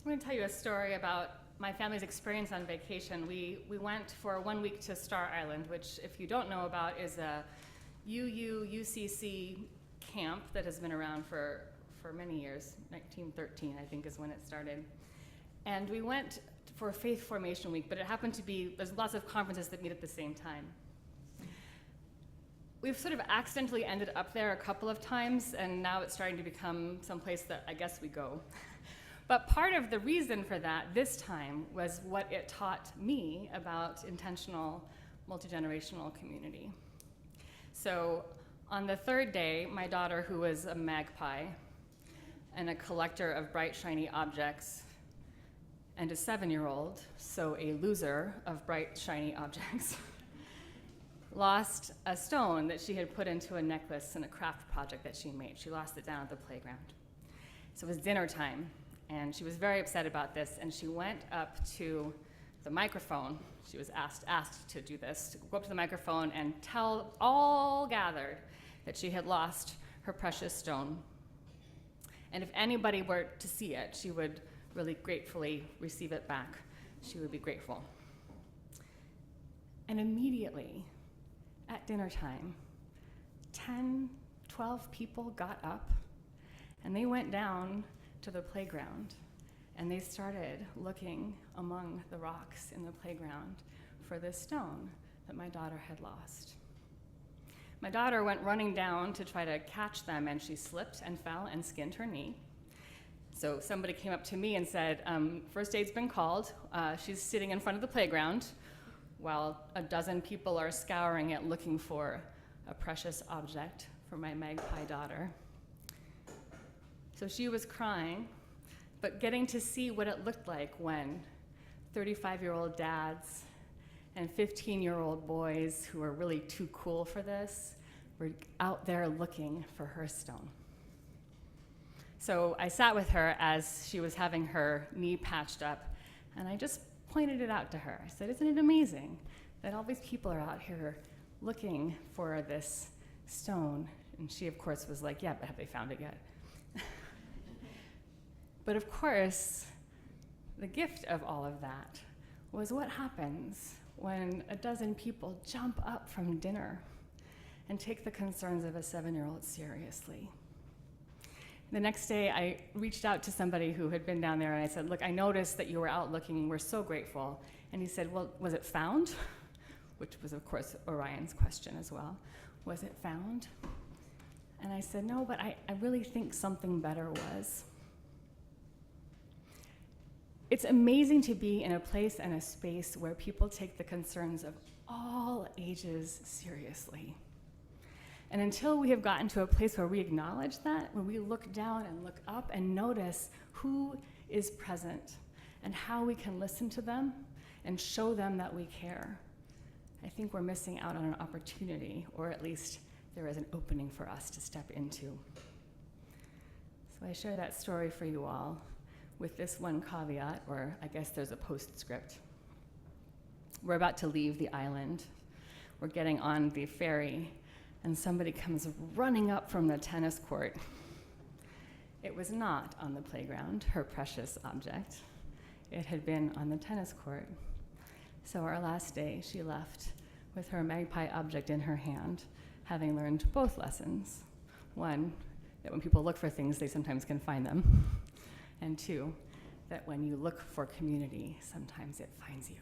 I'm going to tell you a story about my family's experience on vacation. We went for 1 week to Star Island, which, if you don't know about, is a UCC camp that has been around for many years. 1913, I think, is when it started. And we went for Faith Formation Week, but it happened to be, there's lots of conferences that meet at the same time. We've sort of accidentally ended up there a couple of times, and now it's starting to become someplace that I guess we go. But part of the reason for that this time was what it taught me about intentional multi-generational community. So on the third day, my daughter, who was a magpie and a collector of bright, shiny objects, and a 7-year-old, so a loser of bright, shiny objects, lost a stone that she had put into a necklace in a craft project that she made. She lost it down at the playground. So it was dinner time, and she was very upset about this, and she went up to the microphone. She was asked to do this, to go up to the microphone and tell all gathered that she had lost her precious stone. And if anybody were to see it, she would really gratefully receive it back. She would be grateful. And immediately, at dinner time, 10, 12 people got up, and they went down to the playground, and they started looking among the rocks in the playground for this stone that my daughter had lost. My daughter went running down to try to catch them, and she slipped and fell and skinned her knee. So somebody came up to me and said, first aid's been called. She's sitting in front of the playground while a dozen people are scouring it looking for a precious object for my magpie daughter. So she was crying, but getting to see what it looked like when 35-year-old dads and 15-year-old boys who were really too cool for this were out there looking for her stone. So I sat with her as she was having her knee patched up, and I just pointed it out to her. I said, isn't it amazing that all these people are out here looking for this stone? And she, of course, was like, yeah, but have they found it yet? But of course, the gift of all of that was what happens when a dozen people jump up from dinner and take the concerns of a 7-year-old seriously. The next day, I reached out to somebody who had been down there, and I said, look, I noticed that you were out looking. We're so grateful. And he said, well, was it found? Which was, of course, Orion's question as well. Was it found? And I said, no, but I really think something better was. It's amazing to be in a place and a space where people take the concerns of all ages seriously. And until we have gotten to a place where we acknowledge that, where we look down and look up and notice who is present and how we can listen to them and show them that we care, I think we're missing out on an opportunity, or at least there is an opening for us to step into. So I share that story for you all with this one caveat, or I guess there's a postscript. We're about to leave the island. We're getting on the ferry, and somebody comes running up from the tennis court. It was not on the playground, her precious object. It had been on the tennis court. So our last day, she left with her magpie object in her hand, having learned both lessons. One, that when people look for things, they sometimes can find them. And two, that when you look for community, sometimes it finds you.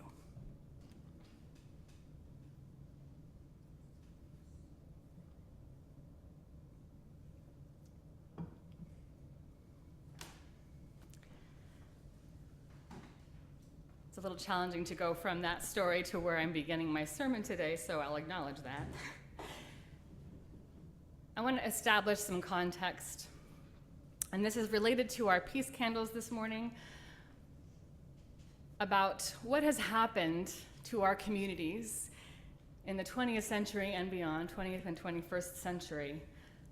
It's a little challenging to go from that story to where I'm beginning my sermon today, so I'll acknowledge that. I want to establish some context, and this is related to our peace candles this morning, about what has happened to our communities in the 20th century and beyond, 20th and 21st century,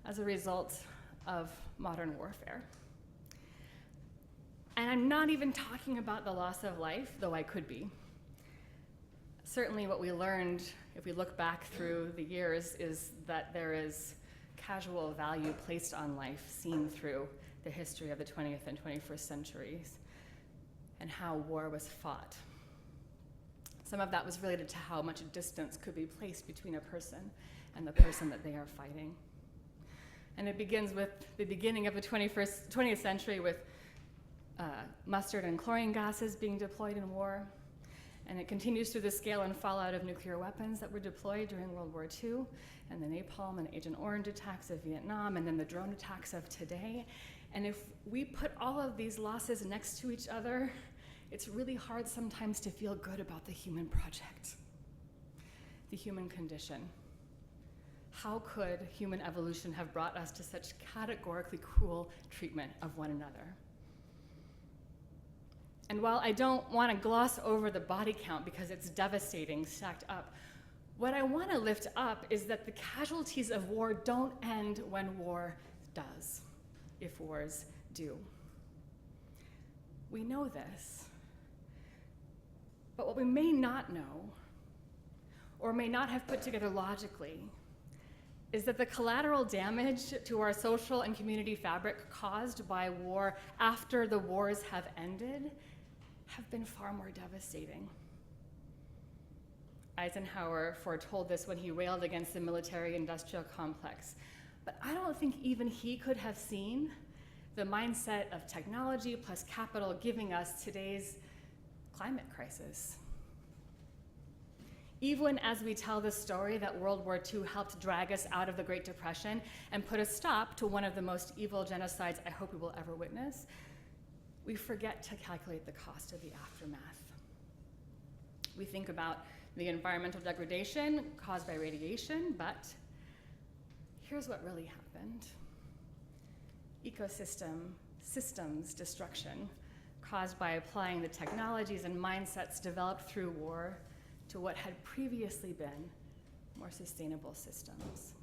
as a result of modern warfare. And I'm not even talking about the loss of life, though I could be. Certainly what we learned, if we look back through the years, is that there is casual value placed on life seen through the history of the 20th and 21st centuries. and how war was fought. Some of that was related to how much distance could be placed between a person and the person that they are fighting. And it begins with the beginning of the 20th century with mustard and chlorine gases being deployed in war. And it continues through the scale and fallout of nuclear weapons that were deployed during World War II, and the napalm and Agent Orange attacks of Vietnam, and then the drone attacks of today. And if we put all of these losses next to each other, it's really hard sometimes to feel good about the human project, the human condition. How could human evolution have brought us to such categorically cruel treatment of one another? And while I don't want to gloss over the body count because it's devastating stacked up, what I want to lift up is that the casualties of war don't end when war does, if wars do. We know this. But what we may not know, or may not have put together logically, is that the collateral damage to our social and community fabric caused by war after the wars have ended have been far more devastating. Eisenhower foretold this when he railed against the military-industrial complex, but I don't think even he could have seen the mindset of technology plus capital giving us today's climate crisis. Even as we tell the story that World War II helped drag us out of the Great Depression and put a stop to one of the most evil genocides I hope we will ever witness, we forget to calculate the cost of the aftermath. We think about the environmental degradation caused by radiation, but here's what really happened. Systems destruction caused by applying the technologies and mindsets developed through war to what had previously been more sustainable systems.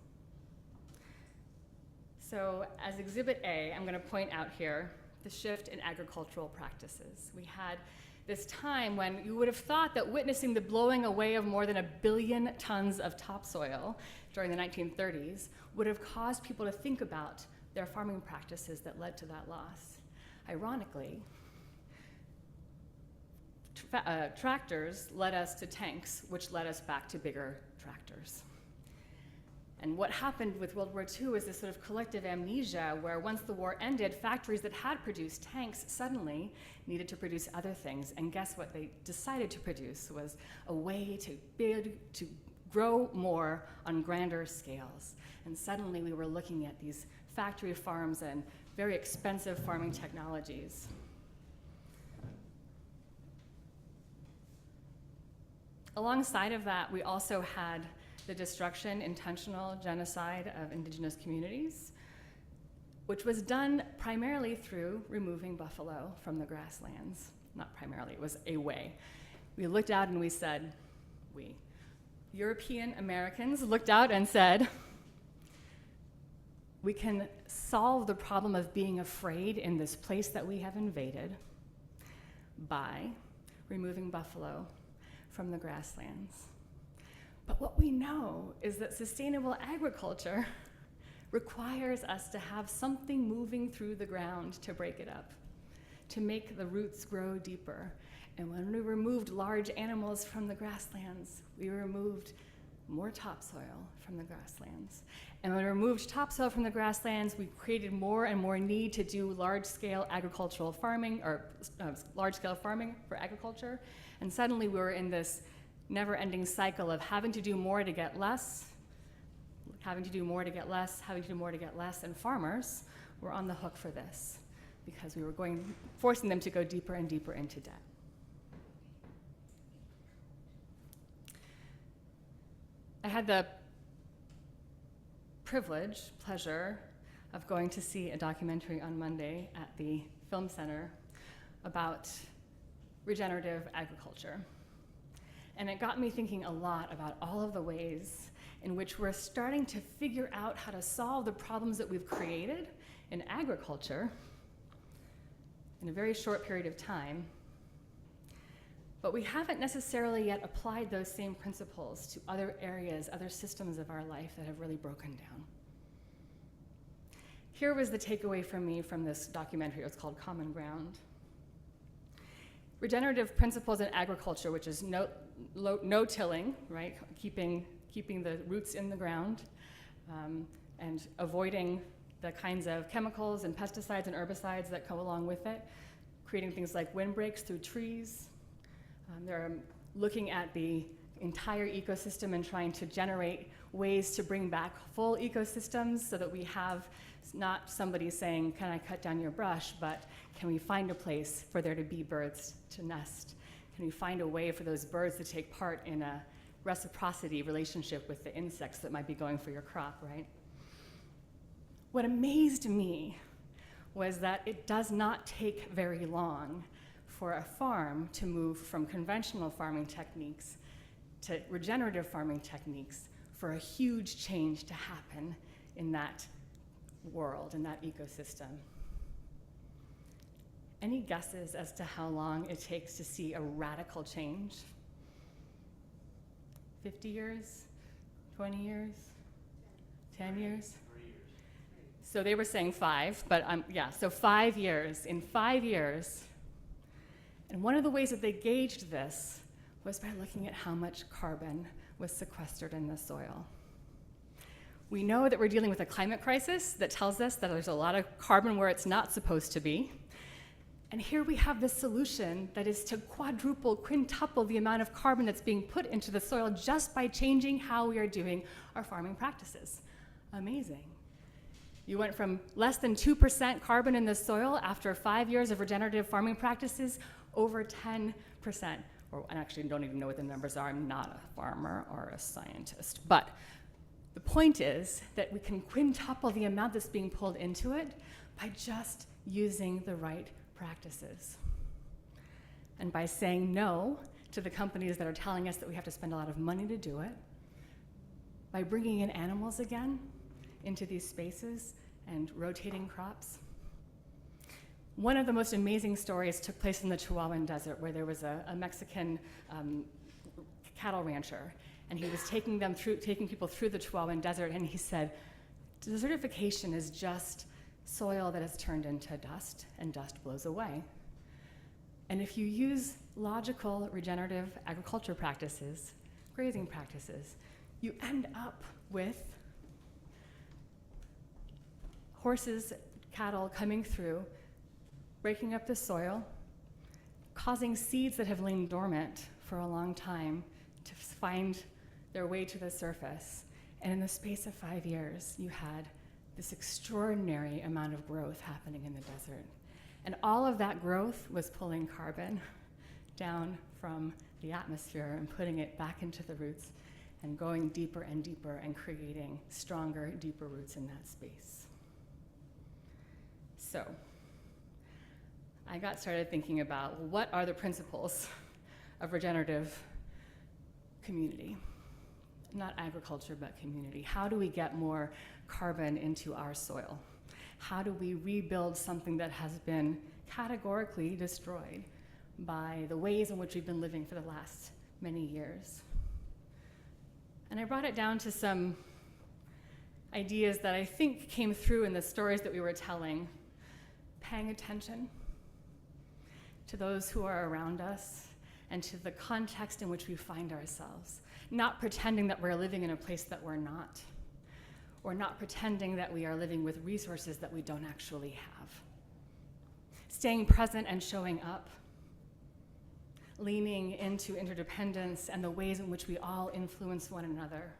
So as Exhibit A, I'm going to point out here the shift in agricultural practices. We had this time when you would have thought that witnessing the blowing away of more than 1 billion tons of topsoil during the 1930s would have caused people to think about their farming practices that led to that loss. Ironically, tractors led us to tanks, which led us back to bigger tractors. And what happened with World War II is this sort of collective amnesia where once the war ended, factories that had produced tanks suddenly needed to produce other things. And guess what they decided to produce was a way to grow more on grander scales. And suddenly we were looking at these factory farms and very expensive farming technologies. Alongside of that, we also had the destruction, intentional genocide of indigenous communities, which was done primarily through removing buffalo from the grasslands. Not primarily, it was a way. We looked out and we said, European Americans looked out and said, we can solve the problem of being afraid in this place that we have invaded by removing buffalo from the grasslands. But what we know is that sustainable agriculture requires us to have something moving through the ground to break it up, to make the roots grow deeper. And when we removed large animals from the grasslands, we removed more topsoil from the grasslands. And when we removed topsoil from the grasslands, we created more and more need to do large-scale agricultural farming, or large-scale farming for agriculture. And suddenly we were in this never-ending cycle of having to do more to get less, having to do more to get less, having to do more to get less, and farmers were on the hook for this because we were forcing them to go deeper and deeper into debt. I had the pleasure of going to see a documentary on Monday at the Film Center about regenerative agriculture. And it got me thinking a lot about all of the ways in which we're starting to figure out how to solve the problems that we've created in agriculture in a very short period of time. But we haven't necessarily yet applied those same principles to other areas, other systems of our life that have really broken down. Here was the takeaway from me from this documentary. It was called Common Ground. Regenerative principles in agriculture, which is no tilling, right? Keeping the roots in the ground, and avoiding the kinds of chemicals and pesticides and herbicides that go along with it, creating things like windbreaks through trees. They're looking at the entire ecosystem and trying to generate ways to bring back full ecosystems so that we have not somebody saying, can I cut down your brush, but can we find a place for there to be birds to nest? Can we find a way for those birds to take part in a reciprocity relationship with the insects that might be going for your crop, right? What amazed me was that it does not take very long for a farm to move from conventional farming techniques to regenerative farming techniques for a huge change to happen in that world, in that ecosystem. Any guesses as to how long it takes to see a radical change? 50 years? 20 years? 10 years? 3 years. So they were saying 5, but yeah, so 5 years. In 5 years, and one of the ways that they gauged this was by looking at how much carbon was sequestered in the soil. We know that we're dealing with a climate crisis that tells us that there's a lot of carbon where it's not supposed to be. And here we have this solution that is to quadruple, quintuple the amount of carbon that's being put into the soil just by changing how we are doing our farming practices. Amazing. You went from less than 2% carbon in the soil after 5 years of regenerative farming practices, over 10%. Or I actually don't even know what the numbers are. I'm not a farmer or a scientist. But the point is that we can quintuple the amount that's being pulled into it by just using the right practices. And by saying no to the companies that are telling us that we have to spend a lot of money to do it, by bringing in animals again into these spaces and rotating crops. One of the most amazing stories took place in the Chihuahuan Desert, where there was a Mexican cattle rancher, and he was taking people through the Chihuahuan Desert, and he said, desertification is just soil that has turned into dust, and dust blows away. And if you use logical regenerative agriculture practices, grazing practices, you end up with horses, cattle coming through, breaking up the soil, causing seeds that have lain dormant for a long time to find their way to the surface. And in the space of 5 years, you had this extraordinary amount of growth happening in the desert. And all of that growth was pulling carbon down from the atmosphere and putting it back into the roots and going deeper and deeper and creating stronger, deeper roots in that space. So I got started thinking about what are the principles of regenerative community? Not agriculture, but community. How do we get more carbon into our soil? How do we rebuild something that has been categorically destroyed by the ways in which we've been living for the last many years? And I brought it down to some ideas that I think came through in the stories that we were telling. Paying attention to those who are around us and to the context in which we find ourselves. Not pretending that we're living in a place that we're not, or not pretending that we are living with resources that we don't actually have. Staying present and showing up. Leaning into interdependence and the ways in which we all influence one another.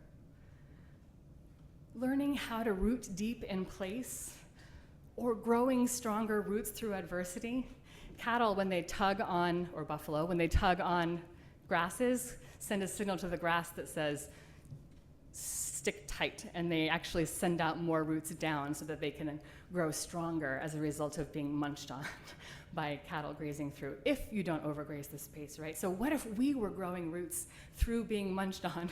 Learning how to root deep in place, or growing stronger roots through adversity. Cattle, when they tug on, or buffalo, when they tug on grasses, send a signal to the grass that says, stick tight, and they actually send out more roots down so that they can grow stronger as a result of being munched on by cattle grazing through, if you don't overgraze the space, right? So what if we were growing roots through being munched on,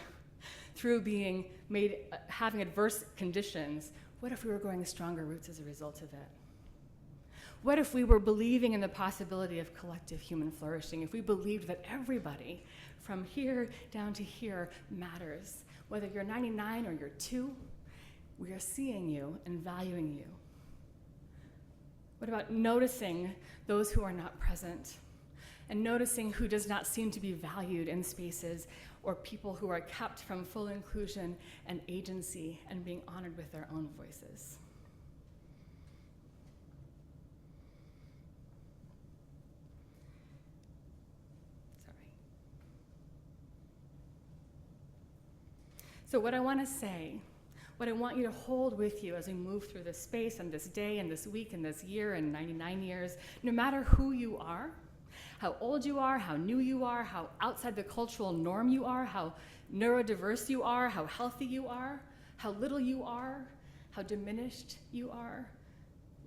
through being made, having adverse conditions? What if we were growing stronger roots as a result of it? What if we were believing in the possibility of collective human flourishing? If we believed that everybody from here down to here matters, whether you're 99 or you're 2, we are seeing you and valuing you. What about noticing those who are not present? and noticing who does not seem to be valued in spaces, or people who are kept from full inclusion and agency and being honored with their own voices. So what I want to say, what I want you to hold with you as we move through this space and this day and this week and this year and 99 years, no matter who you are, how old you are, how new you are, how outside the cultural norm you are, how neurodiverse you are, how healthy you are, how little you are, how diminished you are,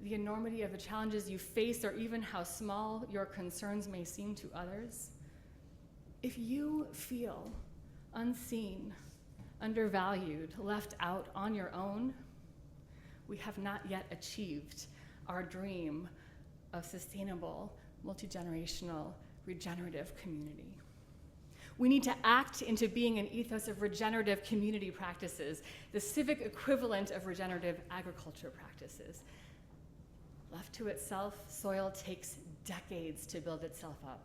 the enormity of the challenges you face, or even how small your concerns may seem to others. If you feel unseen, undervalued, left out on your own, we have not yet achieved our dream of sustainable, multi-generational, regenerative community. We need to act into being an ethos of regenerative community practices, the civic equivalent of regenerative agriculture practices. Left to itself, soil takes decades to build itself up,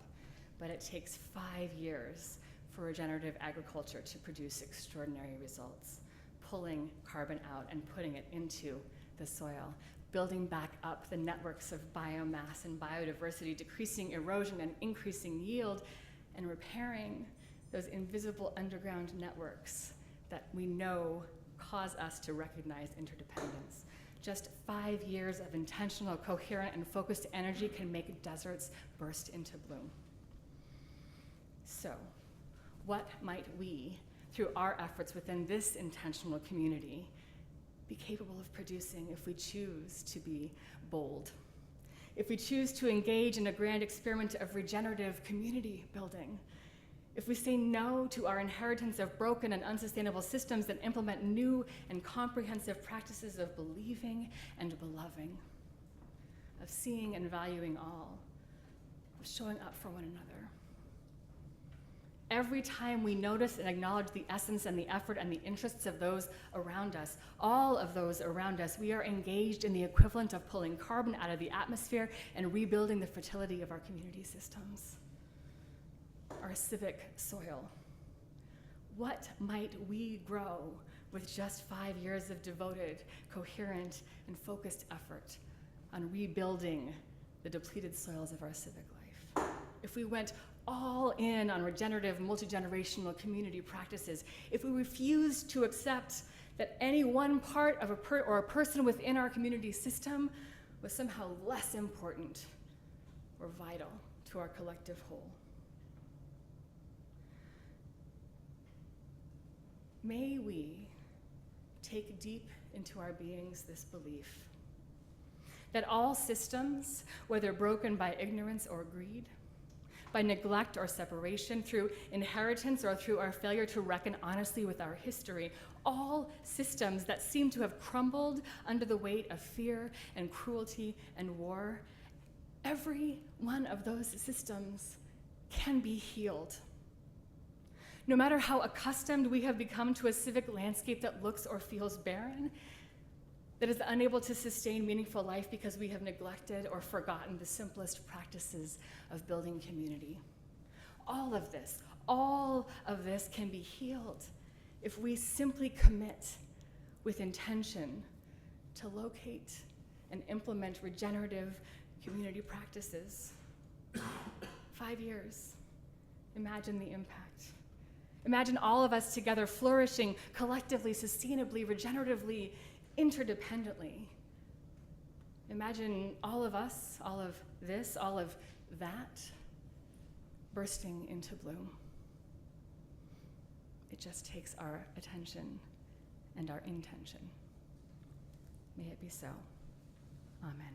but it takes 5 years for regenerative agriculture to produce extraordinary results, pulling carbon out and putting it into the soil, building back up the networks of biomass and biodiversity, decreasing erosion and increasing yield, and repairing those invisible underground networks that we know cause us to recognize interdependence. Just 5 years of intentional, coherent, and focused energy can make deserts burst into bloom. So, what might we, through our efforts within this intentional community, be capable of producing if we choose to be bold? If we choose to engage in a grand experiment of regenerative community building? If we say no to our inheritance of broken and unsustainable systems and implement new and comprehensive practices of believing and beloving, of seeing and valuing all, of showing up for one another? Every time we notice and acknowledge the essence and the effort and the interests of those around us, all of those around us, we are engaged in the equivalent of pulling carbon out of the atmosphere and rebuilding the fertility of our community systems, our civic soil. What might we grow with just 5 years of devoted, coherent, and focused effort on rebuilding the depleted soils of our civic life? If we went all in on regenerative, multi-generational community practices, if we refuse to accept that any one part of a person within our community system was somehow less important or vital to our collective whole. May we take deep into our beings this belief that all systems, whether broken by ignorance or greed, by neglect or separation, through inheritance or through our failure to reckon honestly with our history, all systems that seem to have crumbled under the weight of fear and cruelty and war, every one of those systems can be healed. No matter how accustomed we have become to a civic landscape that looks or feels barren, that is unable to sustain meaningful life because we have neglected or forgotten the simplest practices of building community. All of this can be healed if we simply commit with intention to locate and implement regenerative community practices. 5 years. Imagine the impact. Imagine all of us together flourishing collectively, sustainably, regeneratively, interdependently. Imagine all of us, all of this, all of that bursting into bloom. It just takes our attention and our intention. May it be so. Amen.